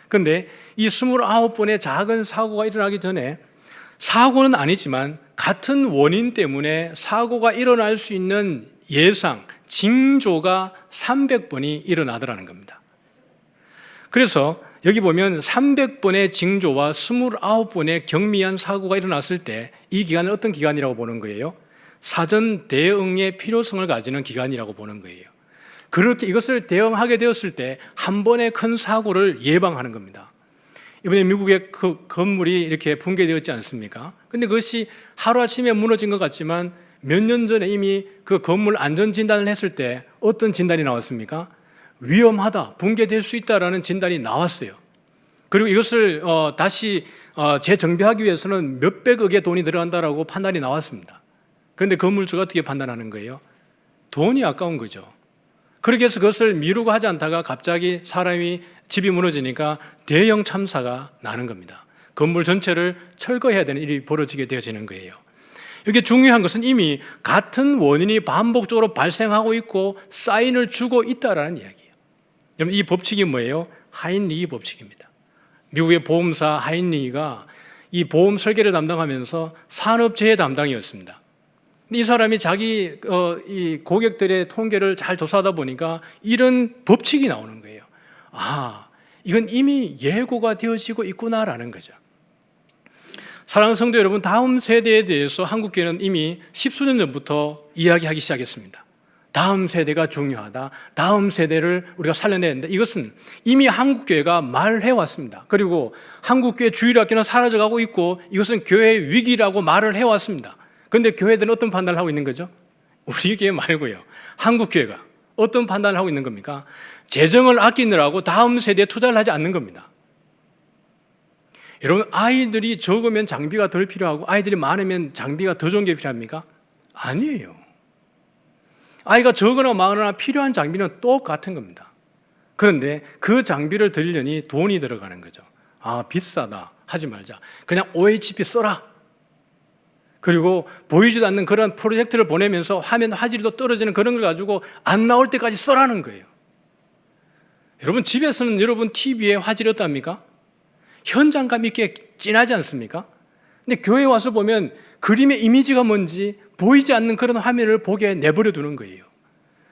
그런데 이 29번의 작은 사고가 일어나기 전에 사고는 아니지만 같은 원인 때문에 사고가 일어날 수 있는 예상, 징조가 300번이 일어나더라는 겁니다. 그래서 여기 보면 300번의 징조와 29번의 경미한 사고가 일어났을 때 이 기간은 어떤 기간이라고 보는 거예요? 사전 대응의 필요성을 가지는 기간이라고 보는 거예요. 그렇게 이것을 대응하게 되었을 때 한 번의 큰 사고를 예방하는 겁니다. 이번에 미국의 그 건물이 이렇게 붕괴되었지 않습니까? 근데 그것이 하루아침에 무너진 것 같지만 몇 년 전에 이미 그 건물 안전 진단을 했을 때 어떤 진단이 나왔습니까? 위험하다, 붕괴될 수 있다라는 진단이 나왔어요. 그리고 이것을 다시 재정비하기 위해서는 몇백억의 돈이 들어간다라고 판단이 나왔습니다. 그런데 건물주가 어떻게 판단하는 거예요? 돈이 아까운 거죠. 그렇게 해서 그것을 미루고 하지 않다가 갑자기 집이 무너지니까 대형 참사가 나는 겁니다. 건물 전체를 철거해야 되는 일이 벌어지게 되어지는 거예요. 이게 중요한 것은 이미 같은 원인이 반복적으로 발생하고 있고 사인을 주고 있다라는 이야기예요. 여러분, 이 법칙이 뭐예요? 하인리히 법칙입니다. 미국의 보험사 하인리히가 이 보험 설계를 담당하면서 산업재해 담당이었습니다. 이 사람이 자기 이 고객들의 통계를 잘 조사하다 보니까 이런 법칙이 나오는 거예요. 이건 이미 예고가 되어지고 있구나라는 거죠. 사랑하는 성도 여러분, 다음 세대에 대해서 한국교회는 이미 10수년 전부터 이야기하기 시작했습니다. 다음 세대가 중요하다. 다음 세대를 우리가 살려내야 된다. 이것은 이미 한국교회가 말해왔습니다. 그리고 한국교회 주일학교는 사라져가고 있고 이것은 교회 위기라고 말을 해왔습니다. 그런데 교회들은 어떤 판단을 하고 있는 거죠? 우리 교회 말고요. 한국교회가 어떤 판단을 하고 있는 겁니까? 재정을 아끼느라고 다음 세대에 투자를 하지 않는 겁니다. 여러분, 아이들이 적으면 장비가 덜 필요하고 아이들이 많으면 장비가 더 좋은 게 필요합니까? 아니에요. 아이가 적거나 많으나 필요한 장비는 똑같은 겁니다. 그런데 그 장비를 들려니 돈이 들어가는 거죠. 아, 비싸다. 하지 말자. 그냥 OHP 써라. 그리고 보이지도 않는 그런 프로젝트를 보내면서 화면 화질도 떨어지는 그런 걸 가지고 안 나올 때까지 써라는 거예요. 여러분, 집에서는 여러분 TV에 화질이 어떻습니까? 현장감 있게 진하지 않습니까? 근데 교회 와서 보면 그림의 이미지가 뭔지 보이지 않는 그런 화면을 보게 내버려 두는 거예요.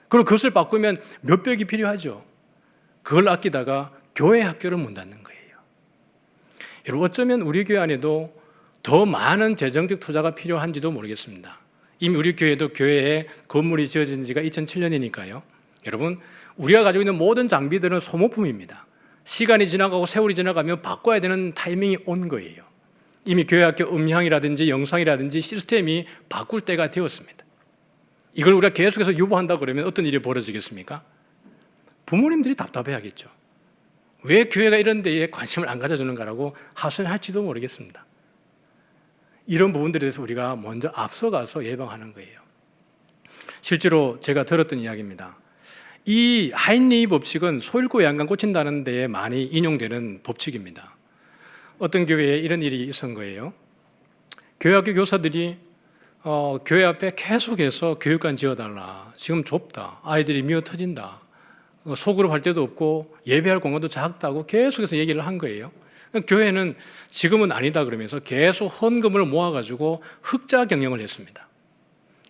그리고 그것을 바꾸면 몇백이 필요하죠. 그걸 아끼다가 교회 학교를 문 닫는 거예요. 여러분, 어쩌면 우리 교회 안에도 더 많은 재정적 투자가 필요한지도 모르겠습니다. 이미 우리 교회도 교회에 건물이 지어진 지가 2007년이니까요. 여러분, 우리가 가지고 있는 모든 장비들은 소모품입니다. 시간이 지나가고 세월이 지나가면 바꿔야 되는 타이밍이 온 거예요. 이미 교회 학교 음향이라든지 영상이라든지 시스템이 바꿀 때가 되었습니다. 이걸 우리가 계속해서 유보한다 그러면 어떤 일이 벌어지겠습니까? 부모님들이 답답해하겠죠. 왜 교회가 이런 데에 관심을 안 가져주는가라고 하소연할지도 모르겠습니다. 이런 부분들에 대해서 우리가 먼저 앞서가서 예방하는 거예요. 실제로 제가 들었던 이야기입니다. 이 하인리히 법칙은 소잃고 양간 꽂힌다는 데에 많이 인용되는 법칙입니다. 어떤 교회에 이런 일이 있었던 거예요. 교회학교 교사들이 교회 앞에 계속해서 교육관 지어달라. 지금 좁다. 아이들이 미어 터진다. 소그룹 할 데도 없고 예배할 공간도 작다고 계속해서 얘기를 한 거예요. 교회는 지금은 아니다 그러면서 계속 헌금을 모아가지고 흑자 경영을 했습니다.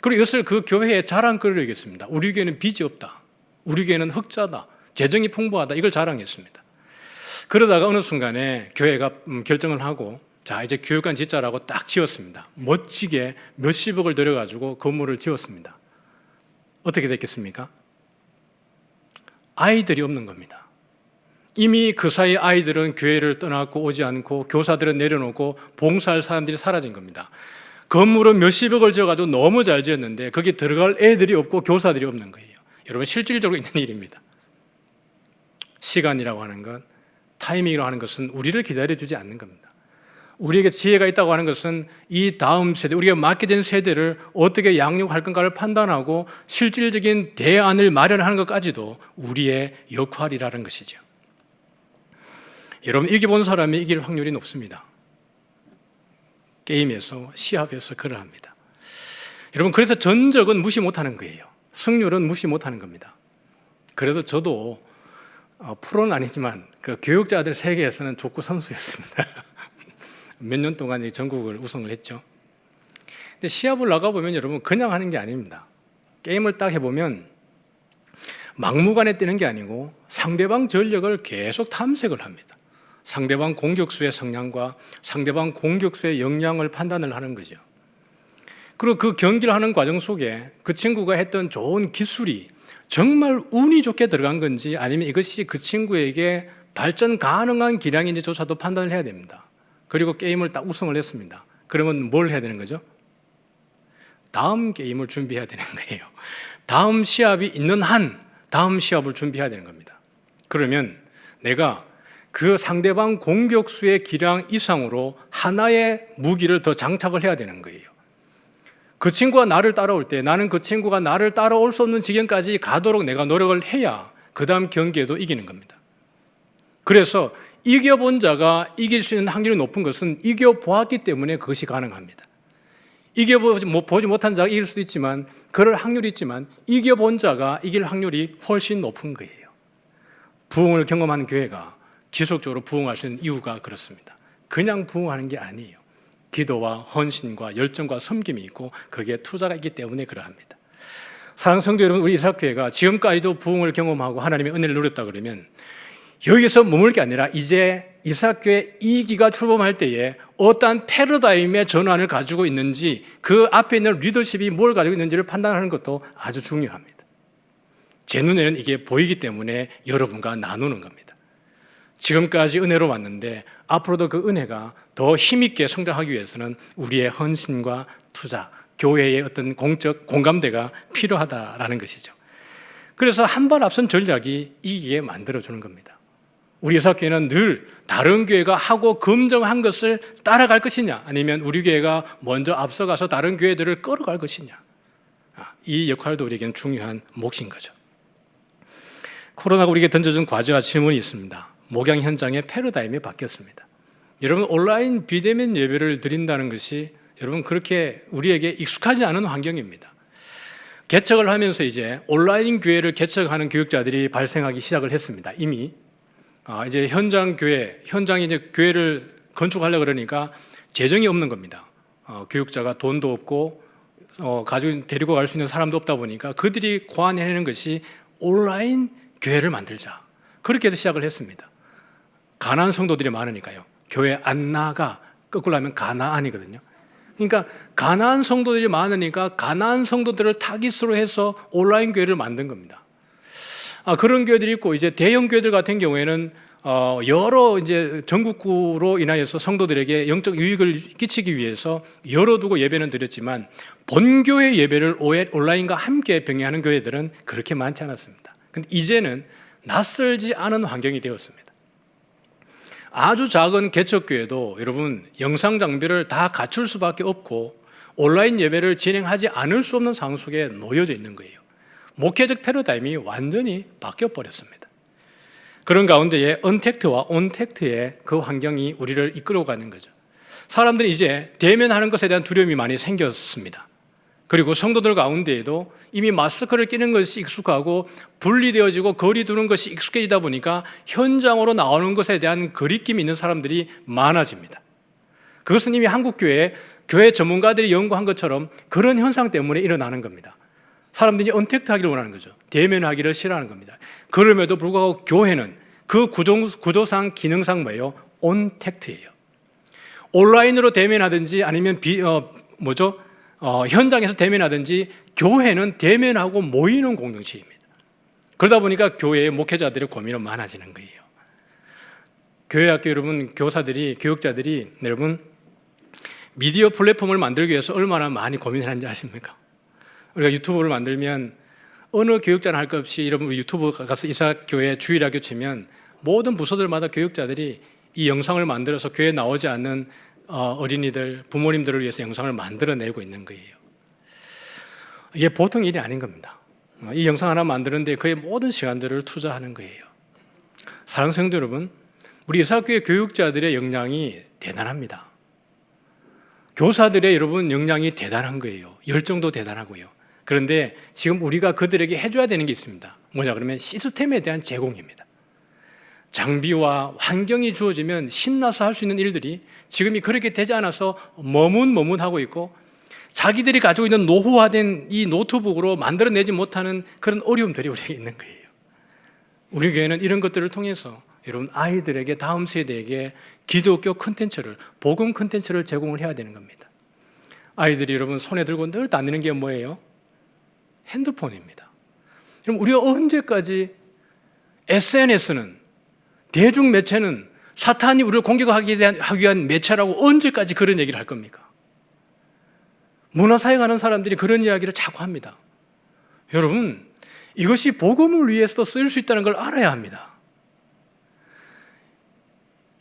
그리고 이것을 그 교회의 자랑거리로 여겼습니다. 우리 교회는 빚이 없다. 우리 교회는 흑자다. 재정이 풍부하다. 이걸 자랑했습니다. 그러다가 어느 순간에 교회가 결정을 하고 자, 이제 교육관 짓자라고 딱 지었습니다. 멋지게 몇십억을 들여가지고 건물을 지었습니다. 어떻게 됐겠습니까? 아이들이 없는 겁니다. 이미 그 사이 아이들은 교회를 떠나고 오지 않고 교사들은 내려놓고 봉사할 사람들이 사라진 겁니다. 건물은 몇십억을 지어가지고 너무 잘 지었는데 거기 들어갈 애들이 없고 교사들이 없는 거예요. 여러분, 실질적으로 있는 일입니다. 시간이라고 하는 것, 타이밍이라고 하는 것은 우리를 기다려주지 않는 겁니다. 우리에게 지혜가 있다고 하는 것은 이 다음 세대, 우리가 맡게 된 세대를 어떻게 양육할 건가를 판단하고 실질적인 대안을 마련하는 것까지도 우리의 역할이라는 것이죠. 여러분, 이겨본 사람이 이길 확률이 높습니다. 게임에서, 시합에서 그러합니다. 여러분, 그래서 전적은 무시 못하는 거예요. 승률은 무시 못하는 겁니다. 그래도 저도 프로는 아니지만 그 교육자들 세계에서는 족구 선수였습니다. 몇 년 동안 전국을 우승을 했죠. 근데 시합을 나가보면 여러분, 그냥 하는 게 아닙니다. 게임을 딱 해보면 막무가내 뛰는 게 아니고 상대방 전력을 계속 탐색을 합니다. 상대방 공격수의 성향과 상대방 공격수의 역량을 판단을 하는 거죠. 그리고 그 경기를 하는 과정 속에 그 친구가 했던 좋은 기술이 정말 운이 좋게 들어간 건지 아니면 이것이 그 친구에게 발전 가능한 기량인지조차도 판단을 해야 됩니다. 그리고 게임을 딱 우승을 했습니다. 그러면 뭘 해야 되는 거죠? 다음 게임을 준비해야 되는 거예요. 다음 시합이 있는 한 다음 시합을 준비해야 되는 겁니다. 그러면 내가 그 상대방 공격수의 기량 이상으로 하나의 무기를 더 장착을 해야 되는 거예요. 그 친구가 나를 따라올 때 나는 그 친구가 나를 따라올 수 없는 지경까지 가도록 내가 노력을 해야 그 다음 경기에도 이기는 겁니다. 그래서 이겨본 자가 이길 수 있는 확률이 높은 것은 이겨보았기 때문에 그것이 가능합니다. 이겨보지 못한 자가 이길 수도 있지만 그럴 확률이 있지만 이겨본 자가 이길 확률이 훨씬 높은 거예요. 부흥을 경험한 교회가 지속적으로 부흥할 수 있는 이유가 그렇습니다. 그냥 부흥하는 게 아니에요. 기도와 헌신과 열정과 섬김이 있고 거기에 투자가 있기 때문에 그러합니다. 사랑하는 성도 여러분, 우리 이삭교회가 지금까지도 부흥을 경험하고 하나님의 은혜를 누렸다 그러면 여기서 머물 게 아니라 이제 이삭교회 2기가 출범할 때에 어떠한 패러다임의 전환을 가지고 있는지 그 앞에 있는 리더십이 뭘 가지고 있는지를 판단하는 것도 아주 중요합니다. 제 눈에는 이게 보이기 때문에 여러분과 나누는 겁니다. 지금까지 은혜로 왔는데 앞으로도 그 은혜가 더 힘있게 성장하기 위해서는 우리의 헌신과 투자, 교회의 어떤 공적 공감대가 필요하다라는 것이죠. 그래서 한 발 앞선 전략이 이기게 만들어주는 겁니다. 우리 이삭교회는 늘 다른 교회가 하고 검증한 것을 따라갈 것이냐 아니면 우리 교회가 먼저 앞서가서 다른 교회들을 끌어갈 것이냐, 이 역할도 우리에게는 중요한 몫인 거죠. 코로나가 우리에게 던져준 과제와 질문이 있습니다. 목양 현장의 패러다임이 바뀌었습니다. 여러분, 온라인 비대면 예배를 드린다는 것이 여러분 그렇게 우리에게 익숙하지 않은 환경입니다. 개척을 하면서 이제 온라인 교회를 개척하는 교육자들이 발생하기 시작을 했습니다. 이미 이제 현장에 이제 교회를 건축하려고 그러니까 재정이 없는 겁니다. 교육자가 돈도 없고 가지고 데리고 갈 수 있는 사람도 없다 보니까 그들이 고안해내는 것이 온라인 교회를 만들자. 그렇게 해서 시작을 했습니다. 가난한 성도들이 많으니까요. 교회 안 나가 거꾸로 하면 가나안이거든요. 그러니까 가난한 성도들이 많으니까 가난한 성도들을 타깃으로 해서 온라인 교회를 만든 겁니다. 그런 교회들이 있고 이제 대형 교회들 같은 경우에는 여러 이제 전국구로 인하여서 성도들에게 영적 유익을 끼치기 위해서 열어두고 예배는 드렸지만 본교회 예배를 온라인과 함께 병행하는 교회들은 그렇게 많지 않았습니다. 근데 이제는 낯설지 않은 환경이 되었습니다. 아주 작은 개척교회도 여러분 영상 장비를 다 갖출 수밖에 없고 온라인 예배를 진행하지 않을 수 없는 상황 속에 놓여져 있는 거예요. 목회적 패러다임이 완전히 바뀌어 버렸습니다. 그런 가운데에 언택트와 온택트의 그 환경이 우리를 이끌어 가는 거죠. 사람들이 이제 대면하는 것에 대한 두려움이 많이 생겼습니다. 그리고 성도들 가운데에도 이미 마스크를 끼는 것이 익숙하고 분리되어지고 거리 두는 것이 익숙해지다 보니까 현장으로 나오는 것에 대한 거리낌이 있는 사람들이 많아집니다. 그것은 이미 한국 교회 전문가들이 연구한 것처럼 그런 현상 때문에 일어나는 겁니다. 사람들이 언택트하기를 원하는 거죠. 대면하기를 싫어하는 겁니다. 그럼에도 불구하고 교회는 그 구조상 기능상 뭐예요? 온택트예요. 온라인으로 대면하든지 아니면 현장에서 대면하든지 교회는 대면하고 모이는 공동체입니다. 그러다 보니까 교회의 목회자들의 고민은 많아지는 거예요. 교회학교 여러분, 교육자들이 여러분 미디어 플랫폼을 만들기 위해서 얼마나 많이 고민하는지 아십니까? 우리가 유튜브를 만들면 어느 교육자는 할 것 없이 여러분 우리 유튜브 가서 이사교회 주일학교 치면 모든 부서들마다 교육자들이 이 영상을 만들어서 교회에 나오지 않는 어린이들, 부모님들을 위해서 영상을 만들어내고 있는 거예요. 이게 보통 일이 아닌 겁니다. 이 영상 하나 만드는데 그의 모든 시간들을 투자하는 거예요. 사랑하는 성도 여러분, 우리 이사교회 교육자들의 역량이 대단합니다. 교사들의 여러분 역량이 대단한 거예요. 열정도 대단하고요. 그런데 지금 우리가 그들에게 해줘야 되는 게 있습니다. 뭐냐 그러면 시스템에 대한 제공입니다. 장비와 환경이 주어지면 신나서 할 수 있는 일들이 지금이 그렇게 되지 않아서 머문하고 있고 자기들이 가지고 있는 노후화된 이 노트북으로 만들어내지 못하는 그런 어려움들이 우리에게 있는 거예요. 우리 교회는 이런 것들을 통해서 여러분 아이들에게 다음 세대에게 기독교 콘텐츠를 복음 콘텐츠를 제공을 해야 되는 겁니다. 아이들이 여러분 손에 들고 늘 다니는 게 뭐예요? 핸드폰입니다. 그럼 우리가 언제까지 SNS는 대중매체는 사탄이 우리를 공격하기 위한 매체라고 언제까지 그런 얘기를 할 겁니까? 문화사회 가는 사람들이 그런 이야기를 자꾸 합니다. 여러분, 이것이 복음을 위해서도 쓰일 수 있다는 걸 알아야 합니다.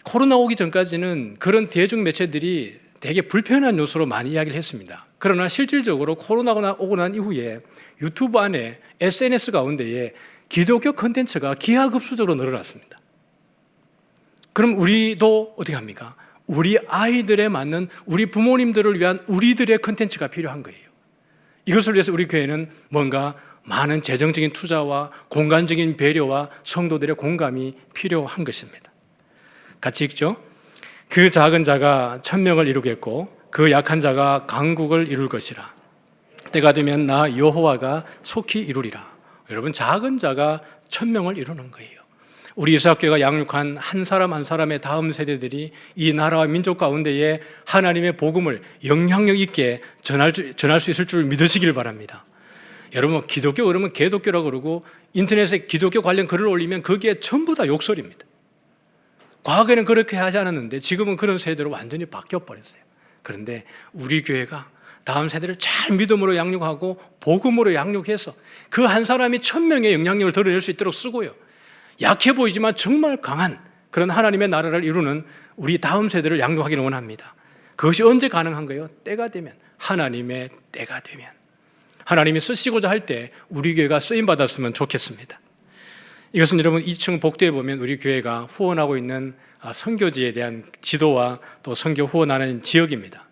코로나 오기 전까지는 그런 대중매체들이 되게 불편한 요소로 많이 이야기를 했습니다. 그러나 실질적으로 코로나가 오고 난 이후에 유튜브 안에 SNS 가운데에 기독교 콘텐츠가 기하급수적으로 늘어났습니다. 그럼 우리도 어떻게 합니까? 우리 아이들에 맞는 우리 부모님들을 위한 우리들의 콘텐츠가 필요한 거예요. 이것을 위해서 우리 교회는 뭔가 많은 재정적인 투자와 공간적인 배려와 성도들의 공감이 필요한 것입니다. 같이 읽죠. 그 작은 자가 1000명을 이루겠고 그 약한 자가 강국을 이룰 것이라. 때가 되면 나 여호와가 속히 이루리라. 여러분 작은 자가 1000명을 이루는 거예요. 우리 이사학교가 양육한 한 사람 한 사람의 다음 세대들이 이 나라와 민족 가운데에 하나님의 복음을 영향력 있게 전할 수 있을 줄 믿으시길 바랍니다. 여러분 기독교 그러면 개독교라고 그러고 인터넷에 기독교 관련 글을 올리면 그게 전부 다 욕설입니다. 과거에는 그렇게 하지 않았는데 지금은 그런 세대로 완전히 바뀌어버렸어요. 그런데 우리 교회가 다음 세대를 잘 믿음으로 양육하고 복음으로 양육해서 그 한 사람이 1000명의 영향력을 드러낼 수 있도록 쓰고요. 약해 보이지만 정말 강한 그런 하나님의 나라를 이루는 우리 다음 세대를 양육하기를 원합니다. 그것이 언제 가능한 거예요? 때가 되면, 하나님의 때가 되면. 하나님이 쓰시고자 할 때 우리 교회가 쓰임받았으면 좋겠습니다. 이것은 여러분 2층 복도에 보면 우리 교회가 후원하고 있는 선교지에 대한 지도와 또 선교 후원하는 지역입니다.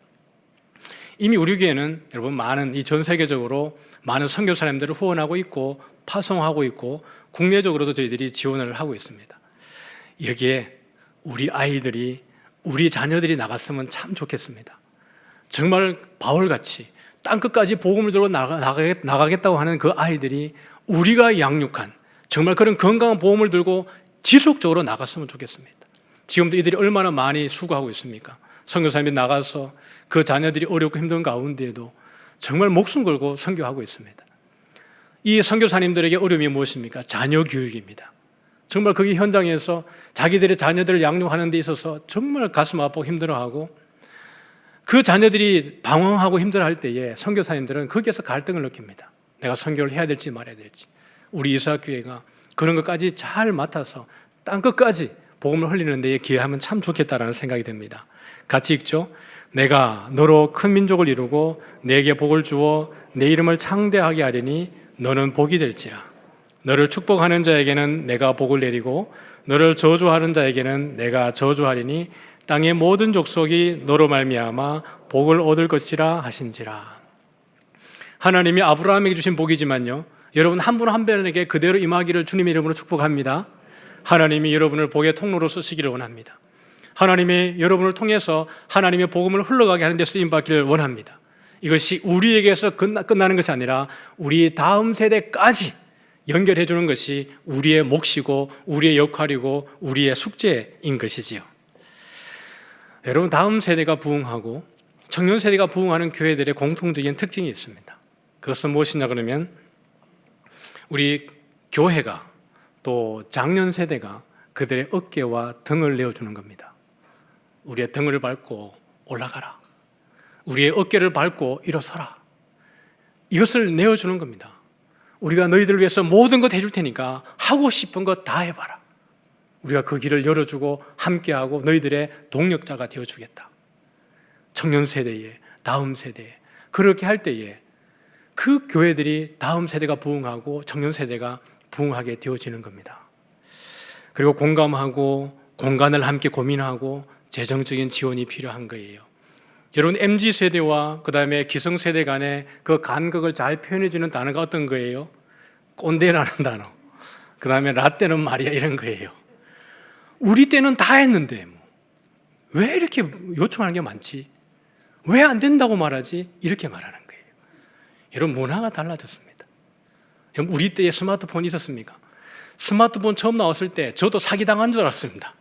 이미 우리 교회는 여러분 많은 전 세계적으로 많은 선교사님들을 후원하고 있고 파송하고 있고 국내적으로도 저희들이 지원을 하고 있습니다. 여기에 우리 아이들이 우리 자녀들이 나갔으면 참 좋겠습니다. 정말 바울같이 땅끝까지 복음을 들고 나가겠다고 하는 그 아이들이 우리가 양육한 정말 그런 건강한 복음을 들고 지속적으로 나갔으면 좋겠습니다. 지금도 이들이 얼마나 많이 수고하고 있습니까? 선교사님이 나가서 그 자녀들이 어렵고 힘든 가운데에도 정말 목숨 걸고 선교하고 있습니다. 이 선교사님들에게 어려움이 무엇입니까? 자녀 교육입니다. 정말 거기 현장에서 자기들의 자녀들을 양육하는 데 있어서 정말 가슴 아프고 힘들어하고 그 자녀들이 방황하고 힘들어할 때에 선교사님들은 거기에서 갈등을 느낍니다. 내가 선교를 해야 될지 말아야 될지. 우리 이사학교회가 그런 것까지 잘 맡아서 땅끝까지 복음을 흘리는 데에 기여하면 참 좋겠다라는 생각이 듭니다. 같이 읽죠. 내가 너로 큰 민족을 이루고 내게 복을 주어 내 이름을 창대하게 하리니 너는 복이 될지라. 너를 축복하는 자에게는 내가 복을 내리고 너를 저주하는 자에게는 내가 저주하리니 땅의 모든 족속이 너로 말미암아 복을 얻을 것이라 하신지라. 하나님이 아브라함에게 주신 복이지만요, 여러분 한 분 한 분에게 그대로 임하기를 주님의 이름으로 축복합니다. 하나님이 여러분을 복의 통로로 쓰시기를 원합니다. 하나님이 여러분을 통해서 하나님의 복음을 흘러가게 하는 데 쓰임받기를 원합니다. 이것이 우리에게서 끝나는 것이 아니라 우리 다음 세대까지 연결해 주는 것이 우리의 몫이고 우리의 역할이고 우리의 숙제인 것이지요. 여러분 다음 세대가 부흥하고 청년 세대가 부흥하는 교회들의 공통적인 특징이 있습니다. 그것은 무엇이냐 그러면 우리 교회가 또 장년 세대가 그들의 어깨와 등을 내어주는 겁니다. 우리의 등을 밟고 올라가라. 우리의 어깨를 밟고 일어서라. 이것을 내어주는 겁니다. 우리가 너희들을 위해서 모든 것 해줄 테니까 하고 싶은 것 다 해봐라. 우리가 그 길을 열어주고 함께하고 너희들의 동력자가 되어주겠다. 청년 세대에, 다음 세대에 그렇게 할 때에 그 교회들이 다음 세대가 부흥하고 청년 세대가 부흥하게 되어지는 겁니다. 그리고 공감하고 공간을 함께 고민하고 재정적인 지원이 필요한 거예요. 여러분 MZ세대와 그 다음에 기성세대 간의 그 간극을 잘 표현해주는 단어가 어떤 거예요? 꼰대라는 단어, 그 다음에 라떼는 말이야 이런 거예요. 우리 때는 다 했는데 왜 이렇게 요청하는 게 많지? 왜 안 된다고 말하지? 이렇게 말하는 거예요. 여러분 문화가 달라졌습니다. 우리 때에 스마트폰이 있었습니까? 스마트폰 처음 나왔을 때 저도 사기당한 줄 알았습니다.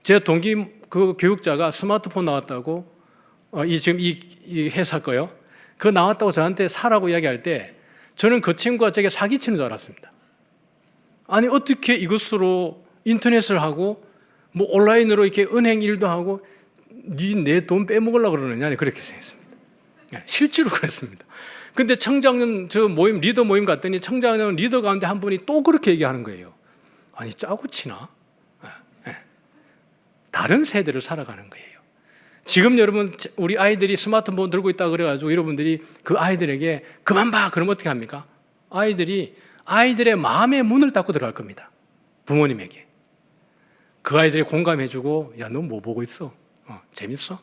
제 동기 그 교육자가 스마트폰 나왔다고 지금 이 회사 거요. 그거 나왔다고 저한테 사라고 이야기할 때 저는 그 친구가 저게 사기치는 줄 알았습니다. 아니 어떻게 이것으로 인터넷을 하고 뭐 온라인으로 이렇게 은행 일도 하고 내 돈 빼먹으려고 그러느냐 그렇게 생각했습니다. 실제로 그랬습니다. 근데 청장년 저 모임 리더 모임 갔더니 청장년 리더 가운데 한 분이 또 그렇게 얘기하는 거예요. 아니 짜고 치나? 다른 세대를 살아가는 거예요. 지금 여러분 우리 아이들이 스마트폰 들고 있다 그래가지고 여러분들이 그 아이들에게 그만 봐 그러면 어떻게 합니까? 아이들의 마음의 문을 닫고 들어갈 겁니다. 부모님에게. 그 아이들이 공감해주고 야 너 뭐 보고 있어? 재밌어?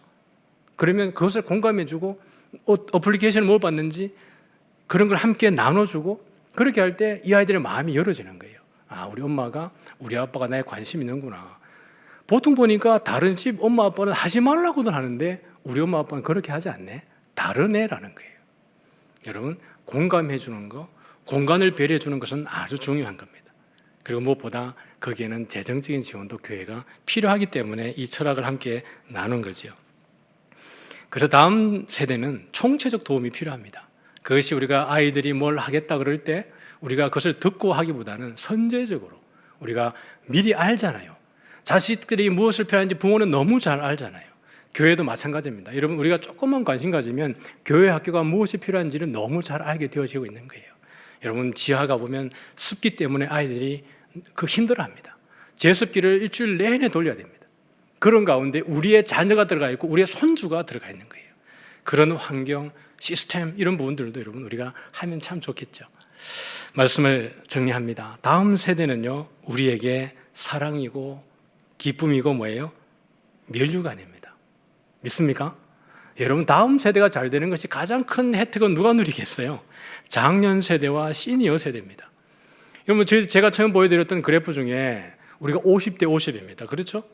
그러면 그것을 공감해주고 어플리케이션을 뭐 봤는지 그런 걸 함께 나눠주고 그렇게 할 때 이 아이들의 마음이 열어지는 거예요. 아 우리 엄마가 우리 아빠가 나에 관심 있는구나. 보통 보니까 다른 집 엄마 아빠는 하지 말라고도 하는데 우리 엄마 아빠는 그렇게 하지 않네. 다르네라는 거예요. 여러분 공감해 주는 거, 공간을 배려해 주는 것은 아주 중요한 겁니다. 그리고 무엇보다 거기에는 재정적인 지원도 교회가 필요하기 때문에 이 철학을 함께 나눈 거죠. 그래서 다음 세대는 총체적 도움이 필요합니다. 그것이 우리가 아이들이 뭘 하겠다 그럴 때 우리가 그것을 듣고 하기보다는 선제적으로 우리가 미리 알잖아요. 자식들이 무엇을 필요한지 부모는 너무 잘 알잖아요. 교회도 마찬가지입니다. 여러분 우리가 조금만 관심 가지면 교회 학교가 무엇이 필요한지를 너무 잘 알게 되어지고 있는 거예요. 여러분 지하가 보면 습기 때문에 아이들이 힘들어합니다. 제습기를 일주일 내내 돌려야 됩니다. 그런 가운데 우리의 자녀가 들어가 있고 우리의 손주가 들어가 있는 거예요. 그런 환경, 시스템 이런 부분들도 여러분 우리가 하면 참 좋겠죠. 말씀을 정리합니다. 다음 세대는요, 우리에게 사랑이고 기쁨이고 뭐예요? 면류관입니다. 믿습니까? 여러분, 다음 세대가 잘 되는 것이 가장 큰 혜택은 누가 누리겠어요? 장년 세대와 시니어 세대입니다. 여러분, 제가 처음 보여드렸던 그래프 중에 우리가 50대 50입니다. 그렇죠?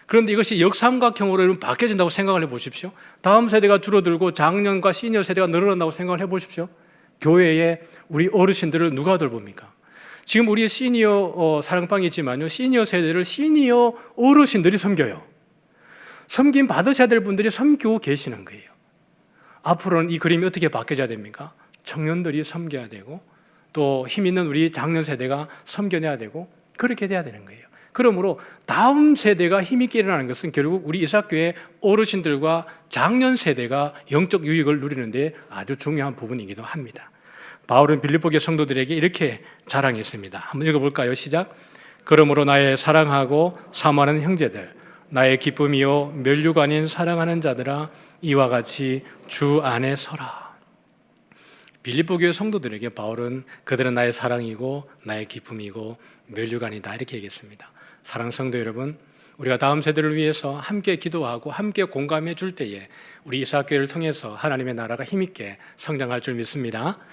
그런데 이것이 역삼각형으로 여러분 바뀌어진다고 생각을 해보십시오. 다음 세대가 줄어들고 장년과 시니어 세대가 늘어난다고 생각을 해보십시오. 교회에 우리 어르신들을 누가 돌봅니까? 지금 우리 시니어 사랑방이지만요, 시니어 세대를 시니어 어르신들이 섬겨요. 섬김 받으셔야 될 분들이 섬기고 계시는 거예요. 앞으로는 이 그림이 어떻게 바뀌어야 됩니까? 청년들이 섬겨야 되고 또 힘 있는 우리 장년 세대가 섬겨내야 되고 그렇게 돼야 되는 거예요. 그러므로 다음 세대가 힘있게 일어나는 것은 결국 우리 이삭교회 어르신들과 장년 세대가 영적 유익을 누리는 데 아주 중요한 부분이기도 합니다. 바울은 빌립보교회 성도들에게 이렇게 자랑했습니다. 한번 읽어볼까요? 시작. 그러므로 나의 사랑하고 사모하는 형제들, 나의 기쁨이요 면류관인 사랑하는 자들아, 이와 같이 주 안에 서라. 빌립보교회 성도들에게 바울은 그들은 나의 사랑이고 나의 기쁨이고 면류관이다 이렇게 얘기했습니다. 사랑 성도 여러분, 우리가 다음 세대를 위해서 함께 기도하고 함께 공감해 줄 때에 우리 이삭교회를 통해서 하나님의 나라가 힘있게 성장할 줄 믿습니다.